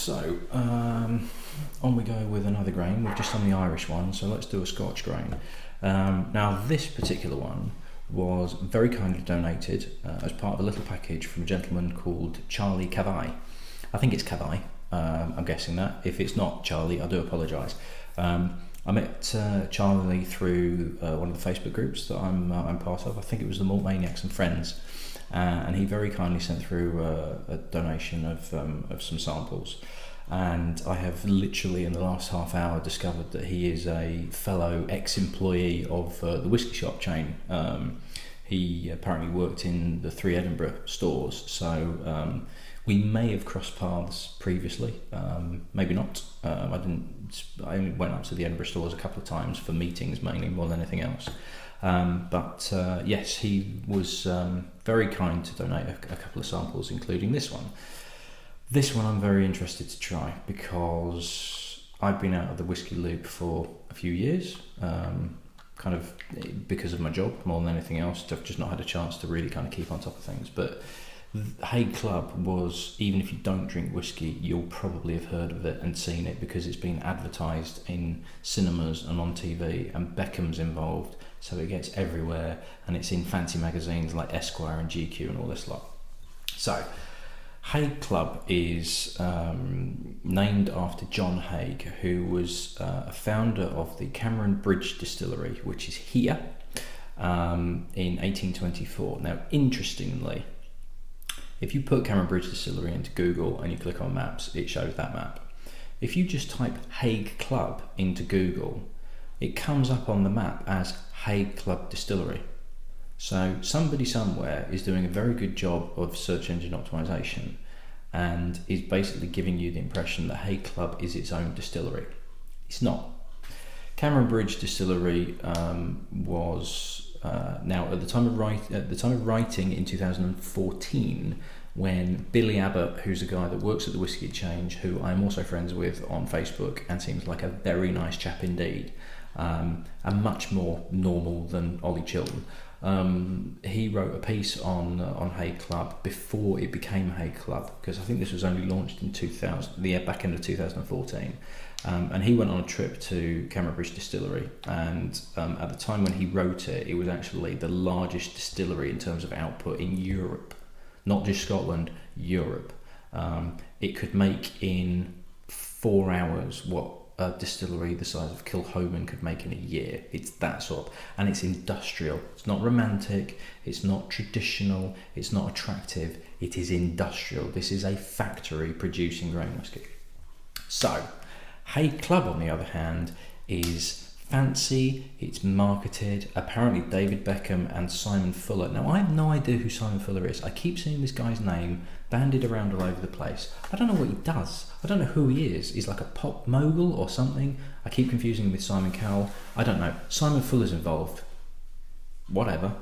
So, on we go with another grain. We've just done the Irish one, so let's do a Scotch grain. Now, this particular one was very kindly donated as part of a little package from a gentleman called Charlie Cavai. I think it's Cavai, I'm guessing that. If it's not Charlie, I do apologise. I met Charlie through one of the Facebook groups that I'm part of. I think it was the Malt Maniacs and Friends. And he very kindly sent through a donation of some samples, and I have literally in the last half hour discovered that he is a fellow ex-employee of the whisky shop chain. He apparently worked in the 3 Edinburgh stores, so we may have crossed paths previously, maybe not. I only went up to the Edinburgh stores a couple of times for meetings mainly, more than anything else. But yes, he was very kind to donate a couple of samples, including this one. This one I'm very interested to try because I've been out of the whiskey loop for a few years, kind of because of my job more than anything else. I've just not had a chance to really kind of keep on top of things. But Haig Club was, even if you don't drink whiskey, you'll probably have heard of it and seen it because it's been advertised in cinemas and on TV, and Beckham's involved, so it gets everywhere, and it's in fancy magazines like Esquire and GQ and all this lot. So Haig Club is named after John Haig, who was a founder of the Cameron Bridge Distillery, which is here, in 1824. Now, interestingly, if you put Cameron Bridge Distillery into Google and you click on maps, it shows that map. If you just type Haig Club into Google, it comes up on the map as Haig Club Distillery. So somebody somewhere is doing a very good job of search engine optimization and is basically giving you the impression that Haig Club is its own distillery. It's not. Cameron Bridge Distillery was now at the time of writing in 2014, when Billy Abbott, who's a guy that works at the Whisky Exchange, who I'm also friends with on Facebook and seems like a very nice chap indeed, and much more normal than Ollie Chilton. He wrote a piece on Haig Club before it became Haig Club, because I think this was only launched in the back end of 2014. And he went on a trip to Cameron Bridge Distillery, and at the time when he wrote it, it was actually the largest distillery in terms of output in Europe, not just Scotland, Europe. It could make in 4 hours what a distillery the size of Kilhoman could make in a year. It's that sort, and it's industrial. It's not romantic, it's not traditional, it's not attractive, it is industrial. This is a factory producing grain whisky. So Haig Club, on the other hand, is fancy, it's marketed. Apparently David Beckham and Simon Fuller. Now, I have no idea who Simon Fuller is. I keep seeing this guy's name bandied around all over the place. I don't know what he does. I don't know who he is. He's like a pop mogul or something. I keep confusing him with Simon Cowell. I don't know. Simon Fuller's involved. Whatever.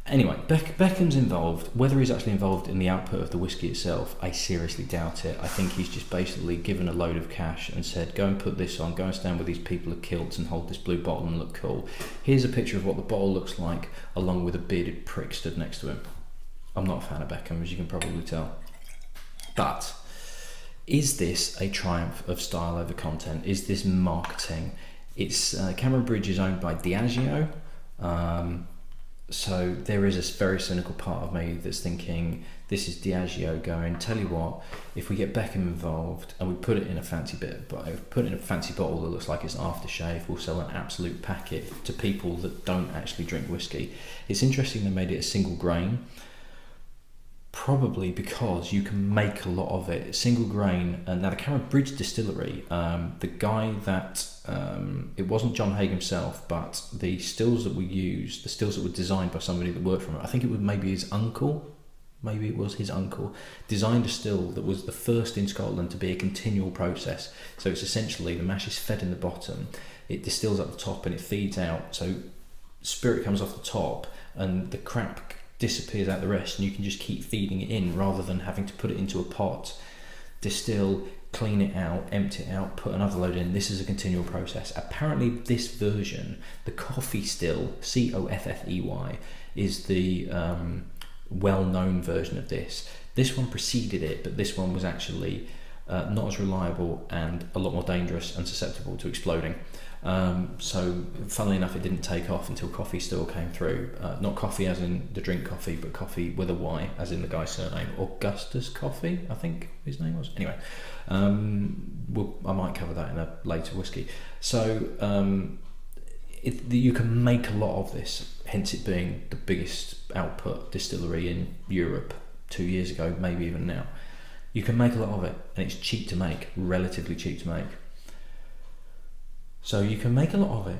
Anyway, Beckham's involved. Whether he's actually involved in the output of the whiskey itself, I seriously doubt it. I think he's just basically given a load of cash and said, go and put this on, go and stand with these people at kilts and hold this blue bottle and look cool. Here's a picture of what the bottle looks like, along with a bearded prick stood next to him. I'm not a fan of Beckham, as you can probably tell. But is this a triumph of style over content? Is this marketing? It's Cameron Bridge is owned by Diageo. So there is a very cynical part of me that's thinking this is Diageo going, tell you what, if we get Beckham involved and we put it in a fancy bottle that looks like it's an aftershave, we'll sell an absolute packet to people that don't actually drink whiskey. It's interesting they made it a single grain, probably because you can make a lot of it single grain. And now the Cameron Bridge Distillery, the guy that it wasn't John Haig himself, but the stills that we used, the stills that were designed by somebody that worked for him, I think it was maybe his uncle, designed a still that was the first in Scotland to be a continual process. So it's essentially the mash is fed in the bottom, it distills at the top and it feeds out, so spirit comes off the top and the crap disappears out the rest, and you can just keep feeding it in rather than having to put it into a pot, distill, clean it out, empty it out, put another load in. This is a continual process. Apparently this version, the coffee still, Coffey, is the well-known version of this. This one preceded it, but this one was actually not as reliable, and a lot more dangerous and susceptible to exploding. So funnily enough, it didn't take off until coffee still came through. Not coffee as in the drink coffee, but coffee with a Y as in the guy's surname. Augustus Coffee, I think his name was. Anyway, I might cover that in a later whisky. So you can make a lot of this, hence it being the biggest output distillery in Europe 2 years ago, maybe even now. You can make a lot of it, and it's cheap to make, relatively cheap to make. So you can make a lot of it,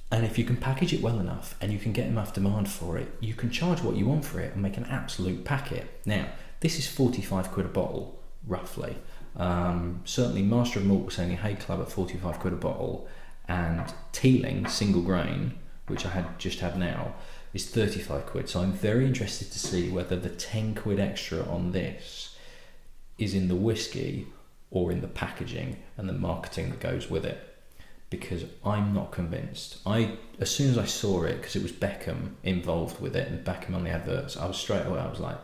and if you can package it well enough and you can get enough demand for it, you can charge what you want for it and make an absolute packet. Now, this is 45 quid a bottle, roughly. Certainly Master of Malt was selling Haig Club at 45 quid a bottle, and Teeling single grain, which I just had now, is 35 quid. So I'm very interested to see whether the 10 quid extra on this is in the whiskey or in the packaging and the marketing that goes with it, because I'm not convinced. As soon as I saw it, because it was Beckham involved with it and Beckham on the adverts, I was straight away, I was like,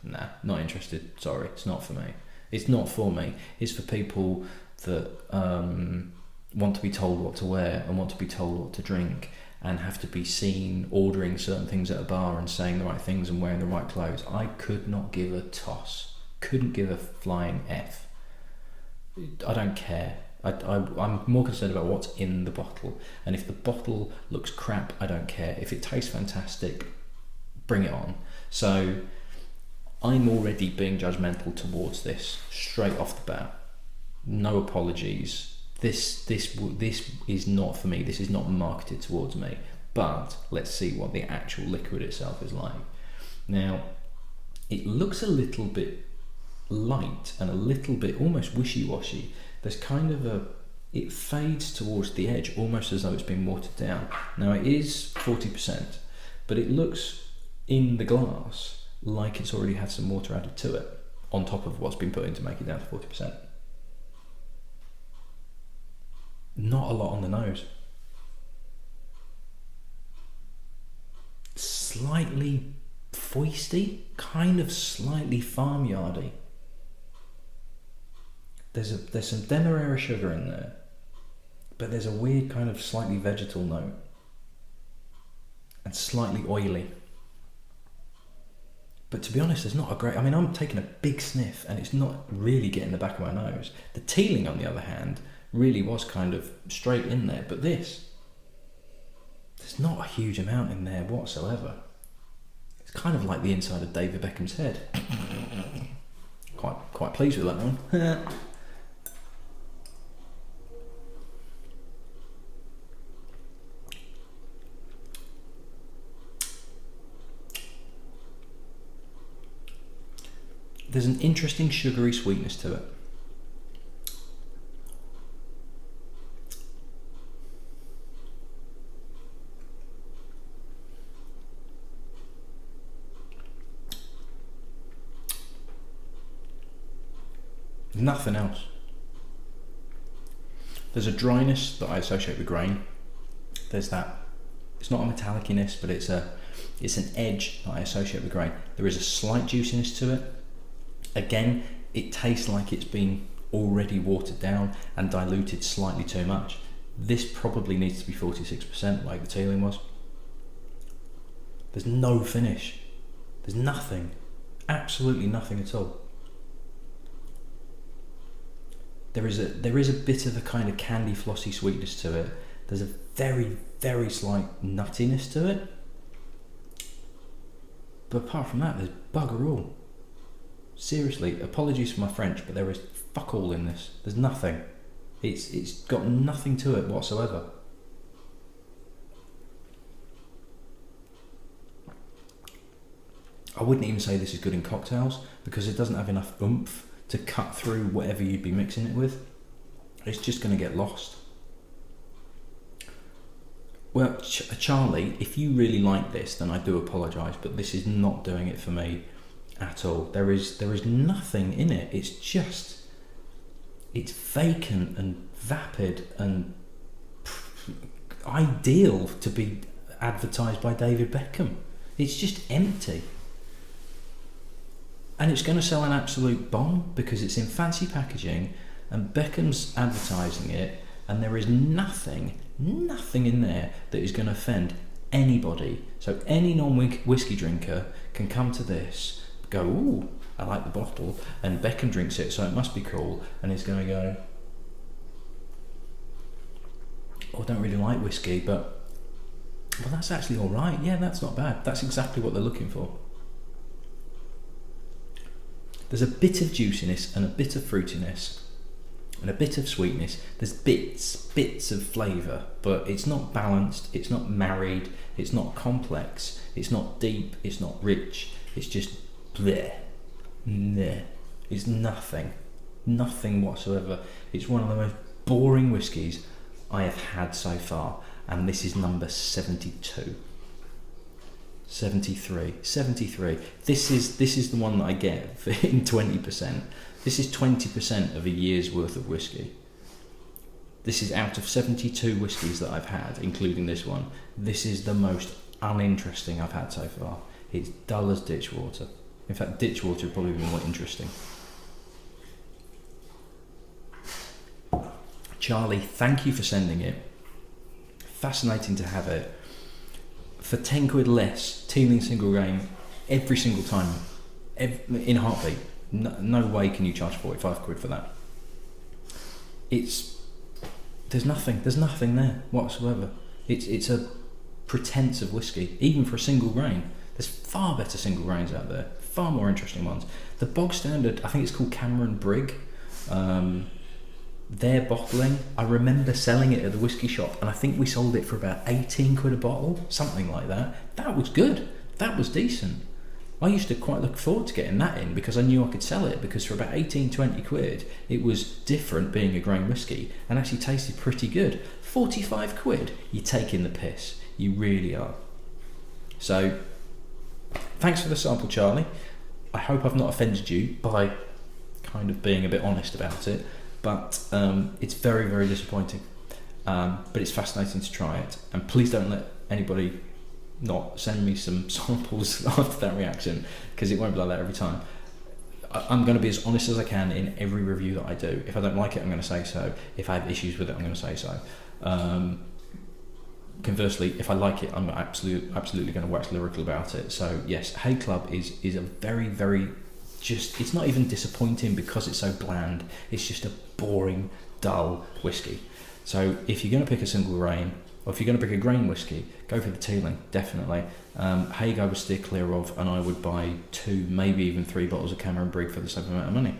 nah, not interested, sorry, it's not for me. It's not for me. It's for people that want to be told what to wear and want to be told what to drink and have to be seen ordering certain things at a bar and saying the right things and wearing the right clothes. I could not give a toss. Couldn't give a flying F. I don't care. I'm more concerned about what's in the bottle, and if the bottle looks crap, I don't care. If it tastes fantastic, bring it on. So I'm already being judgmental towards this straight off the bat. No apologies. This is not for me. This is not marketed towards me. But let's see what the actual liquid itself is like. Now, it looks a little bit light and a little bit almost wishy-washy. There's kind of it fades towards the edge, almost as though it's been watered down. Now it is 40%, but it looks in the glass like it's already had some water added to it, on top of what's been put in to make it down to 40%. Not a lot on the nose. Slightly foisty, kind of slightly farmyardy. There's some Demerara sugar in there, but there's a weird kind of slightly vegetal note and slightly oily. But to be honest, there's not a great... I mean, I'm taking a big sniff and it's not really getting the back of my nose. The Teeling, on the other hand, really was kind of straight in there, but there's not a huge amount in there whatsoever. It's kind of like the inside of David Beckham's head. Quite pleased with that one. There's an interesting sugary sweetness to it. Nothing else. There's a dryness that I associate with grain. There's that, it's not a metalliciness, but it's an edge that I associate with grain. There is a slight juiciness to it. Again, it tastes like it's been already watered down and diluted slightly too much. This probably needs to be 46% like the Teeling was. There's no finish. There's nothing. Absolutely nothing at all. There is a bit of a kind of candy flossy sweetness to it. There's a very, very slight nuttiness to it. But apart from that, there's bugger all. Seriously, apologies for my French, but there is fuck all in this. There's nothing. It's got nothing to it whatsoever. I wouldn't even say this is good in cocktails because it doesn't have enough oomph to cut through whatever you'd be mixing it with. It's just going to get lost. Well, Charlie, if you really like this, then I do apologise, but this is not doing it for me at all. There is nothing in it. It's vacant and vapid and ideal to be advertised by David Beckham. It's just empty. and it's going to sell an absolute bomb because it's in fancy packaging and Beckham's advertising it, and there is nothing in there that is going to offend anybody. So any non-whiskey drinker can come to this, go, ooh, I like the bottle, and Beckham drinks it, so it must be cool, and he's going to go, oh, I don't really like whiskey, but well, that's actually all right. Yeah, that's not bad. That's exactly what they're looking for. There's a bit of juiciness and a bit of fruitiness and a bit of sweetness. There's bits of flavour, but it's not balanced, it's not married, it's not complex, it's not deep, it's not rich, it's just bleh. Nah. It's nothing whatsoever. It's one of the most boring whiskies I have had so far, and this is number 72. 73. This is the one that I get for in 20%. This is 20% of a year's worth of whiskey. This is out of 72 whiskies that I've had, including this one. This is the most uninteresting I've had so far. It's dull as ditch water. In fact, ditch water would probably be more interesting. Charlie, thank you for sending it. Fascinating to have it. For 10 quid less, Teeling single grain, every single time, in a heartbeat. No way can you charge 45 quid for that. There's nothing there whatsoever. It's a pretense of whiskey, even for a single grain. There's far better single grains out there, far more interesting ones. The bog standard, I think it's called Cameron Brigg. Their bottling, I remember selling it at the whiskey shop, and I think we sold it for about 18 quid a bottle, something like that. That was good. That was decent. I used to quite look forward to getting that in because I knew I could sell it, because for about 18-20 quid it was different being a grain whiskey and actually tasted pretty good. 45 quid, you're taking the piss. You really are. So thanks for the sample, Charlie. I hope I've not offended you by kind of being a bit honest about it, but it's very, very disappointing. But it's fascinating to try it, and please don't let anybody not send me some samples after that reaction, because it won't be like that every time. I'm going to be as honest as I can in every review that I do. If I don't like it, I'm going to say so. If I have issues with it, I'm going to say so. Conversely, if I like it, I'm absolutely going to wax lyrical about it. So yes, Haig Club is a very, very, just, it's not even disappointing because it's so bland. It's just a boring, dull whiskey. So if you're going to pick a single grain, or if you're going to pick a grain whiskey, go for the Teeling, definitely. Haig I would steer clear of, and I would buy 2, maybe even 3 bottles of Cameron Brigg for the same amount of money.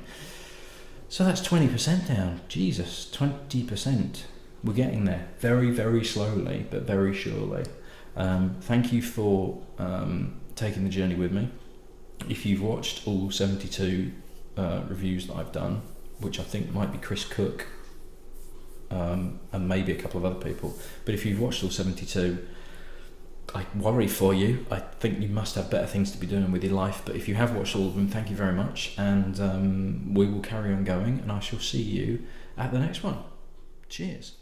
So that's 20% down. Jesus, 20%. We're getting there, very, very slowly, but very surely. Thank you for taking the journey with me. If you've watched all 72 reviews that I've done, which I think might be Chris Cook, and maybe a couple of other people, but if you've watched all 72, I worry for you. I think you must have better things to be doing with your life, but if you have watched all of them, thank you very much, and we will carry on going, and I shall see you at the next one. Cheers.